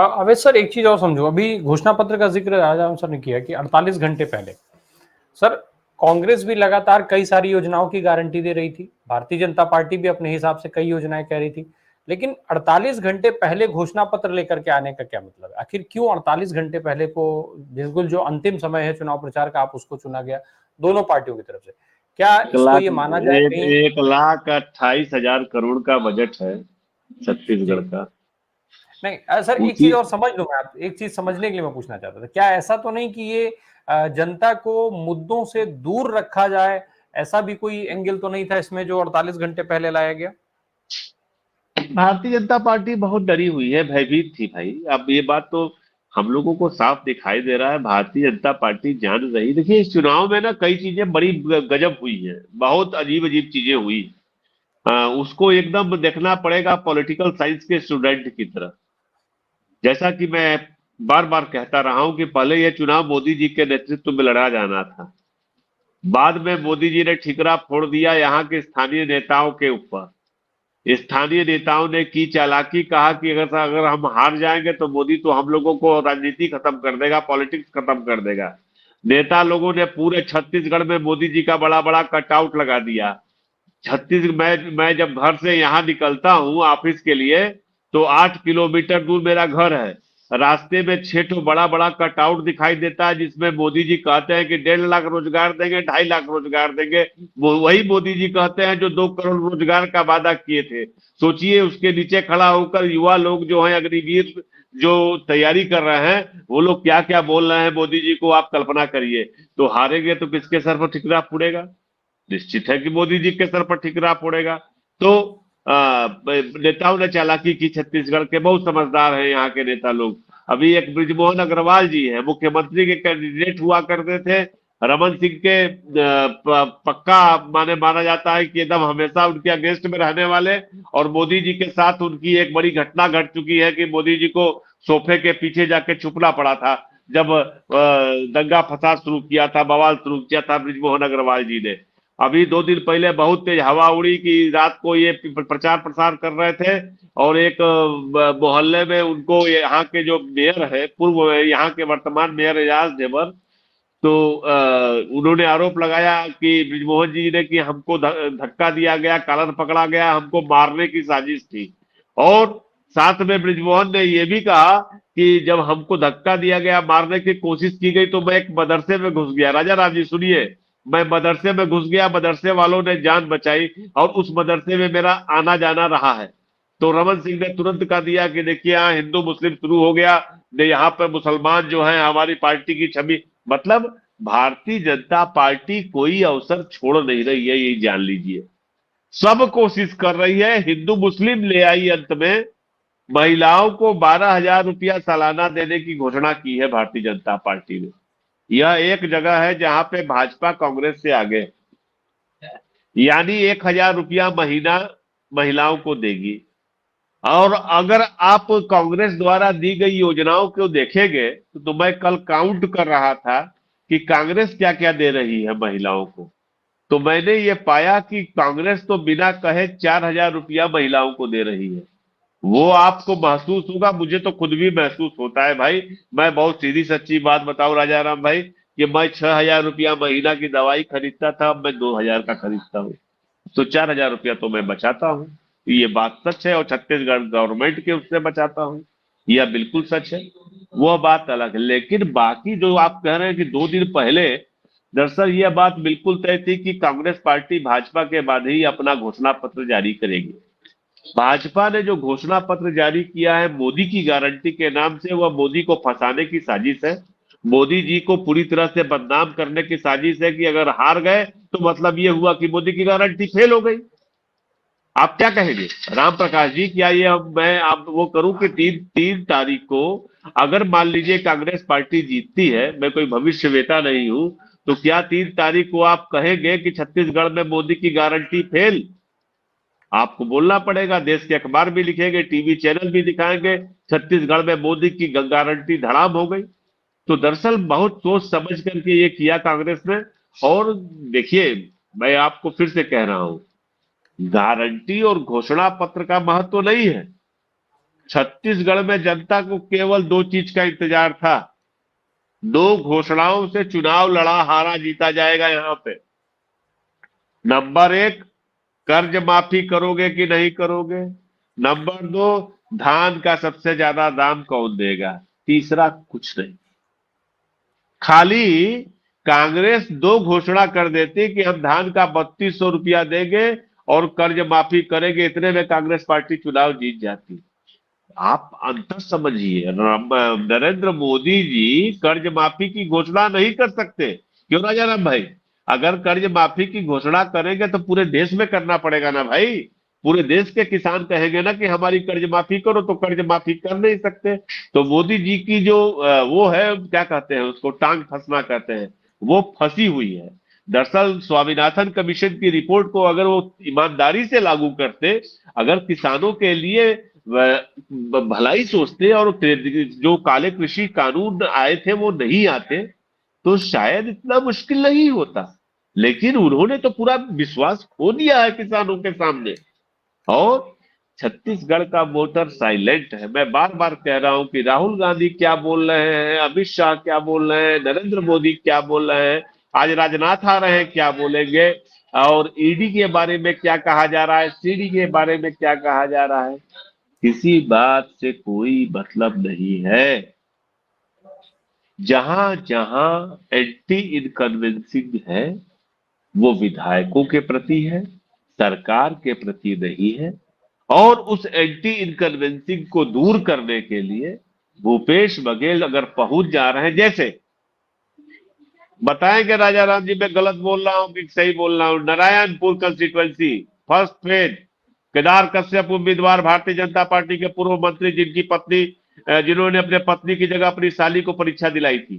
अवैध सर, एक चीज और समझो, अभी घोषणा पत्र का जिक्र राजाराम सर ने किया कि 48 घंटे पहले सर कांग्रेस भी लगातार कई सारी योजनाओं की गारंटी दे रही थी, भारतीय जनता पार्टी भी अपने हिसाब से कई योजनाएं कह रही थी, लेकिन 48 घंटे पहले घोषणा पत्र लेकर के आने का क्या मतलब है? आखिर क्यों 48 घंटे पहले को, बिल्कुल जो अंतिम समय है चुनाव प्रचार का, आप उसको चुना गया दोनों पार्टियों की तरफ से? क्या एक इसको लाख ये माना जाए एक कहीं? 1,28,000 करोड़ का बजट है जी, छत्तीसगढ़ का। नहीं सर, एक उसी चीज और समझ लो, मैं आप एक चीज समझने के लिए मैं पूछना चाहता था, क्या ऐसा तो नहीं कि ये जनता को मुद्दों से दूर रखा जाए, ऐसा भी कोई एंगल तो नहीं था इसमें जो 48 घंटे पहले लाया गया? भारतीय जनता पार्टी बहुत डरी हुई है, भयभीत थी भाई। अब ये बात तो हम लोगों को साफ दिखाई दे रहा है, भारतीय जनता पार्टी जान रही। देखिए, इस चुनाव में ना कई चीजें बड़ी गजब हुई हैं, बहुत अजीब अजीब चीजें हुई। उसको एकदम देखना पड़ेगा पॉलिटिकल साइंस के स्टूडेंट की तरह। जैसा कि मैं बार बार कहता रहा हूं कि पहले यह चुनाव मोदी जी के नेतृत्व में लड़ा जाना था। बाद में मोदी जी ने ठिकरा फोड़ दिया यहाँ के स्थानीय नेताओं के ऊपर। स्थानीय नेताओं ने की चालाकी, कहा कि अगर अगर हम हार जाएंगे तो मोदी तो हम लोगों को राजनीति खत्म कर देगा, पॉलिटिक्स खत्म कर देगा। नेता लोगों ने पूरे छत्तीसगढ़ में मोदी जी का बड़ा बड़ा कटआउट लगा दिया। मैं जब घर से यहाँ निकलता हूँ ऑफिस के लिए, तो 8 किलोमीटर दूर मेरा घर है। रास्ते में 6 बड़ा बड़ा कटआउट दिखाई देता है, जिसमें मोदी जी कहते हैं कि 1.5 लाख रोजगार देंगे, 2.5 लाख रोजगार देंगे। वो वही मोदी जी कहते हैं जो 2 करोड़ रोजगार का वादा किए थे। सोचिए, उसके नीचे खड़ा होकर युवा लोग जो हैं, अग्निवीर जो तैयारी कर रहे हैं, वो लोग क्या क्या बोल रहे हैं मोदी जी को, आप कल्पना करिए। तो हारेंगे तो किसके सर पर ठिकरा पड़ेगा? निश्चित है कि मोदी जी के सर पर ठिकरा पड़ेगा। तो नेताओं ने चालाकी की, छत्तीसगढ़ के बहुत समझदार हैं यहाँ के नेता लोग। अभी एक ब्रिजमोहन अग्रवाल जी है, मुख्यमंत्री के कैंडिडेट हुआ करते थे। रमन सिंह के पक्का माने माना जाता है कि एकदम हमेशा उनके अगेंस्ट में रहने वाले। और मोदी जी के साथ उनकी एक बड़ी घटना घट चुकी है कि मोदी जी को सोफे के पीछे जाके छुपना पड़ा था, जब दंगा फसाद शुरू किया था, बवाल शुरू किया था ब्रिजमोहन अग्रवाल जी ने। अभी 2 दिन पहले बहुत तेज हवा उड़ी कि रात को ये प्रचार प्रसार कर रहे थे, और एक मोहल्ले में उनको यहाँ के जो मेयर है, पूर्व यहाँ के वर्तमान मेयर एजाज ढेबर, तो उन्होंने आरोप लगाया कि ब्रिजमोहन जी ने कि हमको धक्का दिया गया, कॉलर पकड़ा गया, हमको मारने की साजिश थी। और साथ में ब्रिजमोहन ने यह भी कहा कि जब हमको धक्का दिया गया, मारने की कोशिश की गई, तो मैं एक मदरसे में घुस गया। राजा राम जी सुनिए, मैं मदरसे में घुस गया, मदरसे वालों ने जान बचाई, और उस मदरसे में मेरा आना जाना रहा है। तो रमन सिंह ने तुरंत कह दिया कि देखिए, यहाँ हिंदू मुस्लिम शुरू हो गया, यहाँ पे मुसलमान जो है हमारी पार्टी की छवि। मतलब भारतीय जनता पार्टी कोई अवसर छोड़ नहीं रही है, ये जान लीजिए। सब कोशिश कर रही है, हिंदू मुस्लिम ले आई अंत में। महिलाओं को 12,000 रुपया सालाना देने की घोषणा की है भारतीय जनता पार्टी ने। यह एक जगह है जहां पे भाजपा कांग्रेस से आगे है। यानी 1,000 रुपया महीना महिलाओं को देगी। और अगर आप कांग्रेस द्वारा दी गई योजनाओं को देखेंगे, तो मैं कल काउंट कर रहा था कि कांग्रेस क्या क्या दे रही है महिलाओं को। तो मैंने ये पाया कि कांग्रेस तो बिना कहे 4,000 रुपया महिलाओं को दे रही है। वो आपको महसूस होगा, मुझे तो खुद भी महसूस होता है भाई। मैं बहुत सीधी सच्ची बात बताऊं राजा राम भाई, कि मैं 6,000 रुपया महीना की दवाई खरीदता था, अब मैं 2,000 का खरीदता हूँ। तो 4,000 रुपया तो मैं बचाता हूँ। ये बात सच है, और छत्तीसगढ़ गवर्नमेंट के उससे बचाता हूँ। यह बिल्कुल सच है। वह बात अलग है, लेकिन बाकी जो आप कह रहे हैं कि 2 दिन पहले, दरअसल यह बात बिल्कुल तय थी कि कांग्रेस पार्टी भाजपा के बाद ही अपना घोषणा पत्र जारी करेगी। भाजपा ने जो घोषणा पत्र जारी किया है मोदी की गारंटी के नाम से, वह मोदी को फंसाने की साजिश है। मोदी जी को पूरी तरह से बदनाम करने की साजिश है कि अगर हार गए तो मतलब ये हुआ कि मोदी की गारंटी फेल हो गई। आप क्या कहेंगे राम प्रकाश जी? क्या ये मैं आप वो करूं कि 3 तारीख को, अगर मान लीजिए कांग्रेस पार्टी जीतती है, मैं कोई भविष्यवेता नहीं हूं, तो क्या 3 तारीख को आप कहेंगे कि छत्तीसगढ़ में मोदी की गारंटी फेल? आपको बोलना पड़ेगा, देश के अखबार भी लिखेंगे, टीवी चैनल भी दिखाएंगे, छत्तीसगढ़ में मोदी की गारंटी धड़ाम हो गई। तो दरअसल बहुत सोच समझ करके ये किया कांग्रेस ने। और देखिए, मैं आपको फिर से कह रहा हूं, गारंटी और घोषणा पत्र का महत्व नहीं है। छत्तीसगढ़ में जनता को केवल दो चीज का इंतजार था। दो घोषणाओं से चुनाव लड़ा हारा जीता जाएगा यहां पे। नंबर एक, कर्ज माफी करोगे कि नहीं करोगे। नंबर दो, धान का सबसे ज्यादा दाम कौन देगा। तीसरा कुछ नहीं। खाली कांग्रेस दो घोषणा कर देती कि हम धान का 3200 रुपया देंगे और कर्ज माफी करेंगे, इतने में कांग्रेस पार्टी चुनाव जीत जाती। आप अंतर समझिए, नरेंद्र मोदी जी कर्ज माफी की घोषणा नहीं कर सकते। क्यों राजा राम भाई? अगर कर्ज माफी की घोषणा करेंगे तो पूरे देश में करना पड़ेगा ना भाई। पूरे देश के किसान कहेंगे ना कि हमारी कर्ज माफी करो, तो कर्ज माफी कर नहीं सकते। तो मोदी जी की जो वो है, क्या कहते हैं उसको, टांग फंसना कहते हैं, वो फंसी हुई है। दरअसल स्वामीनाथन कमीशन की रिपोर्ट को अगर वो ईमानदारी से लागू करते, अगर किसानों के लिए भलाई सोचते और जो काले कृषि कानून आए थे वो नहीं आते, तो शायद इतना मुश्किल नहीं होता। लेकिन उन्होंने तो पूरा विश्वास खो दिया है किसानों के सामने। और छत्तीसगढ़ का वोटर साइलेंट है। मैं बार बार कह रहा हूं कि राहुल गांधी क्या बोल रहे हैं, अमित शाह क्या बोल रहे हैं, नरेंद्र मोदी क्या बोल रहे हैं, आज राजनाथ आ रहे हैं क्या बोलेंगे, और ईडी के बारे में क्या कहा जा रहा है, सीडी के बारे में क्या कहा जा रहा है, किसी बात से कोई मतलब नहीं है। जहां जहां एंटी इनकन्वेंसिंग है, वो विधायकों के प्रति है, सरकार के प्रति नहीं है। और उस एंटी इनकन्वेंसिंग को दूर करने के लिए भूपेश बघेल अगर पहुंच जा रहे हैं, जैसे बताएंगे राजा राम जी, मैं गलत बोल रहा हूं कि सही बोल रहा हूं। Narayanpur constituency first phase, Kedar Kashyap उम्मीदवार, भारतीय जनता पार्टी के पूर्व मंत्री, जिनकी पत्नी, जिन्होंने अपने पत्नी की जगह अपनी साली को परीक्षा दिलाई थी,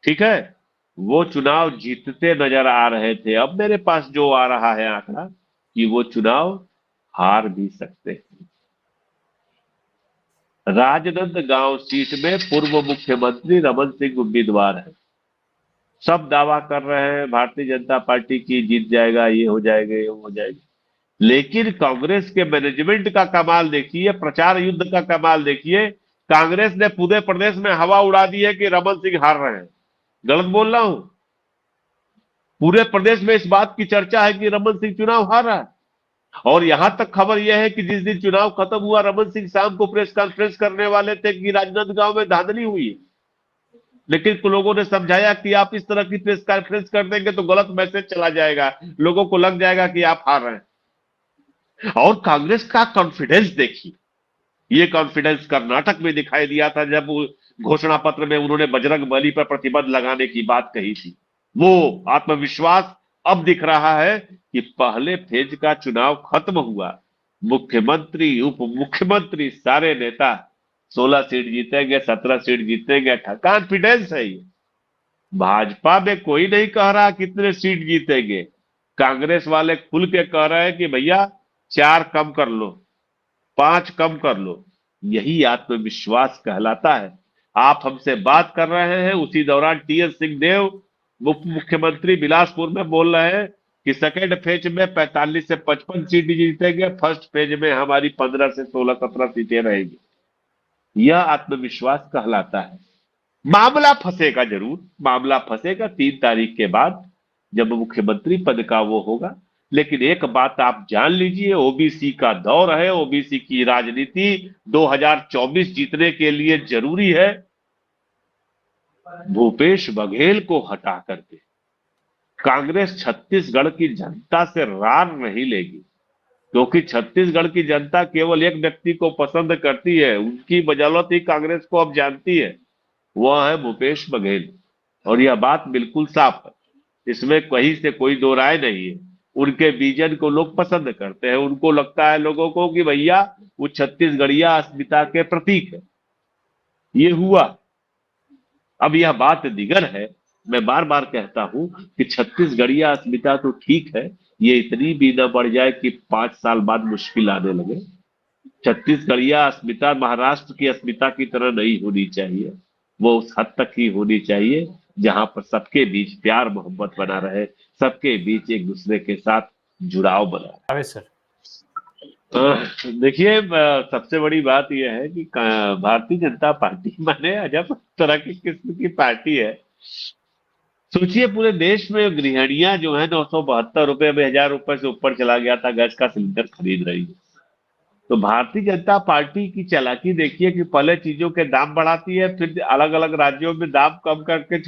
ठीक है, वो चुनाव जीतते नजर आ रहे थे। अब मेरे पास जो आ रहा है आंकड़ा कि वो चुनाव हार भी सकते हैं। राजनांदगांव सीट में पूर्व मुख्यमंत्री रमन सिंह उम्मीदवार है। सब दावा कर रहे हैं भारतीय जनता पार्टी की जीत जाएगा, ये हो जाएगा, ये हो जाएगा। लेकिन कांग्रेस के मैनेजमेंट का कमाल देखिए, प्रचार युद्ध का कमाल देखिए। कांग्रेस ने पूरे प्रदेश में हवा उड़ा दी है कि रमन सिंह हार रहे हैं। गलत बोल रहा हूं? पूरे प्रदेश में इस बात की चर्चा है कि रमन सिंह चुनाव हार रहा है। और यहां तक खबर यह है कि जिस दिन चुनाव खत्म हुआ, रमन सिंह शाम को प्रेस कॉन्फ्रेंस करने वाले थे कि राजनांदगांव में धांधली हुई है। लेकिन कुछ लोगों ने समझाया कि आप इस तरह की प्रेस कॉन्फ्रेंस कर देंगे तो गलत मैसेज चला जाएगा, लोगों को लग जाएगा कि आप हार रहे हैं। और कांग्रेस का कॉन्फिडेंस देखिए। ये कॉन्फिडेंस कर्नाटक में दिखाई दिया था जब घोषणा पत्र में उन्होंने बजरंग बली पर प्रतिबंध लगाने की बात कही थी। वो आत्मविश्वास अब दिख रहा है कि पहले फेज का चुनाव खत्म हुआ, मुख्यमंत्री, उप मुख्यमंत्री, सारे नेता 16 सीट जीतेंगे, 17 सीट जीतेंगे। कॉन्फिडेंस है ये। भाजपा में कोई नहीं कह रहा कितने सीट जीतेंगे। कांग्रेस वाले खुल के कह रहे हैं कि भैया 4 कम कर लो, 5 कम कर लो। यही आत्मविश्वास कहलाता है। आप हमसे बात कर रहे हैं, उसी दौरान टीएस सिंहदेव उप मुख्यमंत्री बिलासपुर में बोल रहे हैं कि सेकेंड फेज में 45 से 55 सीट जीतेंगे, फर्स्ट फेज में हमारी 15 से 16 17 सीटें रहेगी। यह आत्मविश्वास कहलाता है। मामला फंसेगा जरूर, मामला फंसेगा 3 तारीख के बाद, जब मुख्यमंत्री पद का वो होगा। लेकिन एक बात आप जान लीजिए, ओबीसी का दौर है, ओबीसी की राजनीति 2024 जीतने के लिए जरूरी है भूपेश बघेल को हटा करके। कांग्रेस छत्तीसगढ़ की जनता से रार नहीं लेगी, क्योंकि छत्तीसगढ़ की जनता केवल एक व्यक्ति को पसंद करती है, उनकी बदौलत ही कांग्रेस को अब जानती है, वह है भूपेश बघेल। और यह बात बिल्कुल साफ है, इसमें कहीं से कोई दो राय नहीं है। उनके विजन को लोग पसंद करते हैं। उनको लगता है लोगों को कि भैया वो छत्तीसगढ़िया अस्मिता के प्रतीक है। ये हुआ। अब यह बात दिगर है, मैं बार बार कहता हूं कि छत्तीसगढ़िया अस्मिता तो ठीक है, ये इतनी भी न बढ़ जाए कि 5 साल बाद मुश्किल आने लगे। छत्तीसगढ़िया अस्मिता महाराष्ट्र की अस्मिता की तरह नहीं होनी चाहिए। वो उस हद तक ही होनी चाहिए जहां पर सबके बीच प्यार मोहब्बत बना रहे, सबके बीच एक दूसरे के साथ जुड़ाव बना रहे। अवश्य सर। देखिए, सबसे बड़ी बात यह है कि भारतीय जनता पार्टी माने अजब तरह की किस्म की पार्टी है। सोचिए, पूरे देश में गृहिणियां जो है 972 रुपए में 1000 रुपए से ऊपर चला गया था गैस का सिलेंडर खरीद रही है। तो भारतीय जनता पार्टी की चालाकी देखिए कि पहले चीजों के दाम बढ़ाती है, फिर अलग अलग राज्यों में दाम कम करके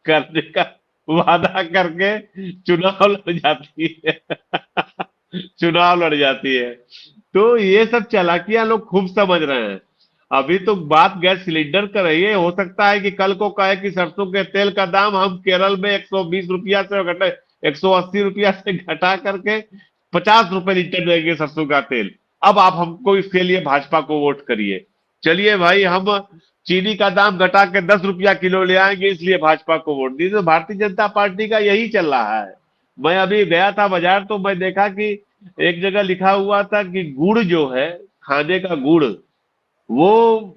करने का वादा करके चुनाव लड़ जाती है। चुनाव लड़ जाती है। तो ये सब चालाकियां लोग खूब समझ रहे हैं। अभी तो बात गैस सिलेंडर कर रही है, हो सकता है कि कल को कहे कि सरसों के तेल का दाम हम केरल में 120 रुपया से घटा, 180 रुपया से घटा करके 50 रुपए लीटर देंगे सरसों का तेल। अब आप हमको इसके लिए भाजपा को वोट करिए। चलिए भाई, हम चीनी का दाम घटा के 10 रुपया किलो ले आएंगे, इसलिए भाजपा को वोट दीजिए। तो भारतीय जनता पार्टी का यही चल रहा है। मैं अभी गया था बाजार, तो मैं देखा कि एक जगह लिखा हुआ था कि गुड़ जो है, खाने का गुड़, वो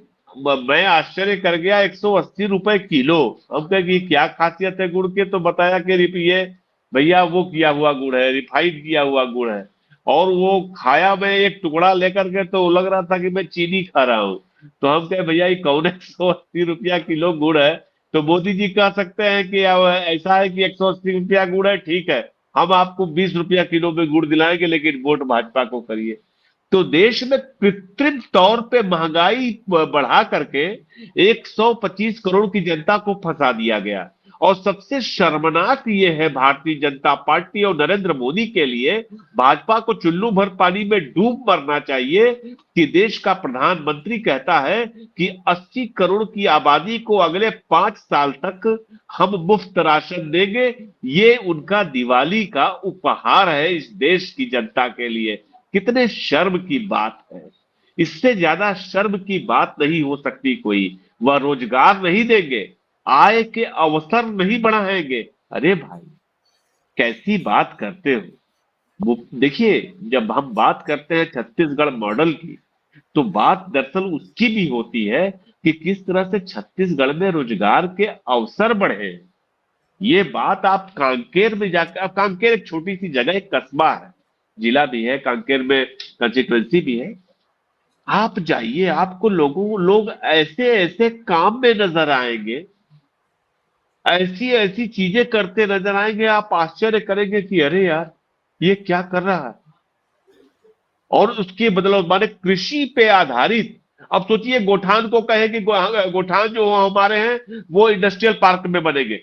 मैं आश्चर्य कर गया, 180 रुपए किलो। हम कहे कि क्या खासियत है गुड़ के, तो बताया कि ये भैया वो किया हुआ गुड़ है, रिफाइंड किया हुआ गुड़ है। और वो खाया मैं एक टुकड़ा लेकर के, तो लग रहा था कि मैं चीनी खा रहा हूँ। तो हम कहे भैया ये कौन 180 रुपया किलो गुड़ है? तो मोदी जी कह सकते हैं कि अब ऐसा है कि 180 रुपया गुड़ है, ठीक है, हम आपको 20 रुपया किलो में गुड़ दिलाएंगे, लेकिन वोट भाजपा को करिए। तो देश में कृत्रिम तौर पे महंगाई बढ़ा करके 125 करोड़ की जनता को फंसा दिया गया। और सबसे शर्मनाक ये है भारतीय जनता पार्टी और नरेंद्र मोदी के लिए, भाजपा को चुल्लू भर पानी में डूब मरना चाहिए कि देश का प्रधानमंत्री कहता है कि 80 करोड़ की आबादी को अगले 5 साल तक हम मुफ्त राशन देंगे। ये उनका दिवाली का उपहार है इस देश की जनता के लिए। कितने शर्म की बात है। इससे ज्यादा शर्म की बात नहीं हो सकती कोई। वह रोजगार नहीं देंगे, आय के अवसर नहीं बढ़ाएंगे। अरे भाई, कैसी बात करते हो? देखिए, जब हम बात करते हैं छत्तीसगढ़ मॉडल की, तो बात दरअसल उसकी भी होती है कि किस तरह से छत्तीसगढ़ में रोजगार के अवसर बढ़े। ये बात आप कांकेर में जाकर, अब कांकेर एक छोटी सी जगह, एक कस्बा है, जिला भी है कांकेर में, कंस्टिट्यूंसी भी है। आप जाइए, आपको लोग ऐसे ऐसे काम में नजर आएंगे, ऐसी ऐसी चीजें करते नजर आएंगे, आप आश्चर्य करेंगे कि अरे यार, ये क्या कर रहा है। और उसके बदलाव माने कृषि पे आधारित। अब सोचिए, गोठान को कहे कि गोठान जो हमारे हैं वो इंडस्ट्रियल पार्क में बनेंगे।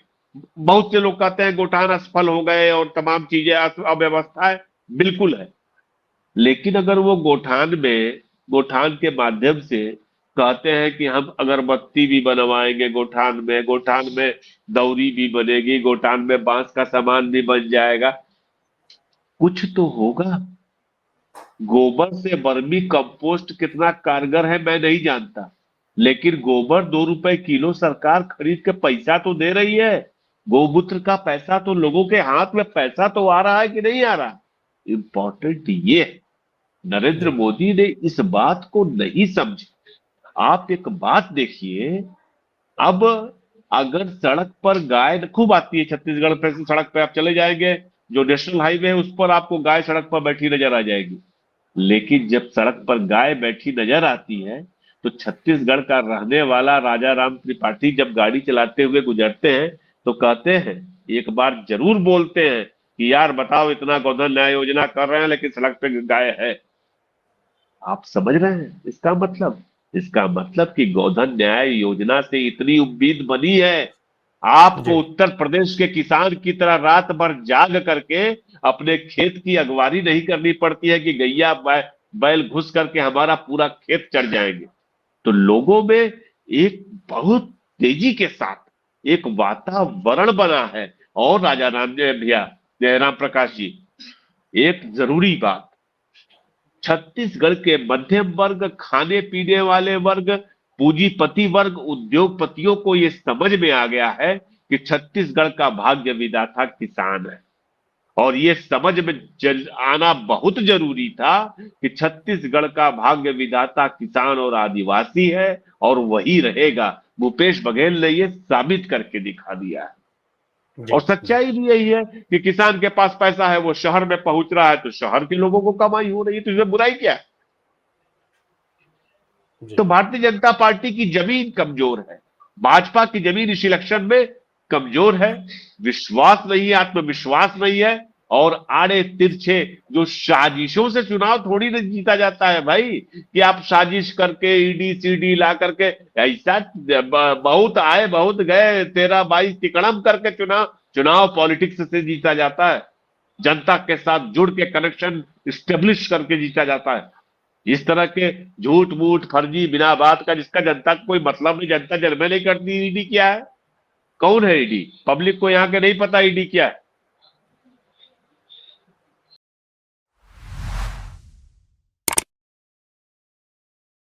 बहुत से लोग कहते हैं गोठान असफल हो गए और तमाम चीजें अव्यवस्था है। बिल्कुल है। लेकिन अगर वो गोठान के माध्यम से कहते हैं कि हम अगरबत्ती भी बनवाएंगे गोठान में दौरी भी बनेगी, गोठान में बांस का सामान भी बन जाएगा, कुछ तो होगा। गोबर से वर्मी कंपोस्ट कितना कारगर है मैं नहीं जानता, लेकिन गोबर 2 रुपए किलो सरकार खरीद के पैसा तो दे रही है। गोमूत्र का पैसा तो, लोगों के हाथ में पैसा तो आ रहा है कि नहीं आ रहा? इंपॉर्टेंट ये है, नरेंद्र जी मोदी ने इस बात को नहीं समझे। आप एक बात देखिए, अब अगर सड़क पर गाय खूब आती है छत्तीसगढ़ पे, सड़क पे आप चले जाएंगे, जो नेशनल हाईवे है उस पर आपको गाय सड़क पर बैठी नजर आ जाएगी। लेकिन जब सड़क पर गाय बैठी नजर आती है, तो छत्तीसगढ़ का रहने वाला राजा राम त्रिपाठी जब गाड़ी चलाते हुए गुजरते हैं, तो कहते हैं, एक बार जरूर बोलते हैं कि यार बताओ, इतना गोधन न्याय योजना कर रहे हैं लेकिन सड़क पे गाय है। आप समझ रहे हैं इसका मतलब? इसका मतलब कि गोधन न्याय योजना से इतनी उम्मीद बनी है, आपको जी उत्तर प्रदेश के किसान की तरह रात भर जाग करके अपने खेत की अगवानी नहीं करनी पड़ती है कि गैया बैल घुस करके हमारा पूरा खेत चढ़ जाएंगे। तो लोगों में एक बहुत तेजी के साथ एक वातावरण बना है। और राजा राम ने भैया, जयराम प्रकाश जी, एक जरूरी बात, छत्तीसगढ़ के मध्यम वर्ग, खाने पीने वाले वर्ग, पूंजीपति वर्ग, उद्योगपतियों को यह समझ में आ गया है कि छत्तीसगढ़ का भाग्य विधाता किसान है। और ये समझ में आना बहुत जरूरी था कि छत्तीसगढ़ का भाग्य विधाता किसान और आदिवासी है, और वही रहेगा। भूपेश बघेल ने ये साबित करके दिखा दिया है। जी और जी सच्चाई भी यही है कि किसान के पास पैसा है, वो शहर में पहुंच रहा है, तो शहर के लोगों को कमाई हो रही है, तो इसमें बुराई क्या है? जी। तो भारतीय जनता पार्टी की जमीन कमजोर है, भाजपा की जमीन इस इलेक्शन में कमजोर है, विश्वास नहीं है, आत्मविश्वास नहीं है। और आड़े तिरछे जो साजिशों से चुनाव थोड़ी ना जीता जाता है भाई, कि आप साजिश करके ईडी सीडी ला करके, ऐसा बहुत आए बहुत गए 13-22 तिकड़म करके चुनाव चुनाव पॉलिटिक्स से जीता जाता है। जनता के साथ जुड़ के कनेक्शन स्टेब्लिश करके जीता जाता है। इस तरह के झूठ मूठ फर्जी बिना बात का, जिसका जनता को कोई मतलब नहीं, जनता जन्मे नहीं करती ईडी क्या है, कौन है ईडी, पब्लिक को यहाँ के नहीं पता ईडी क्या है।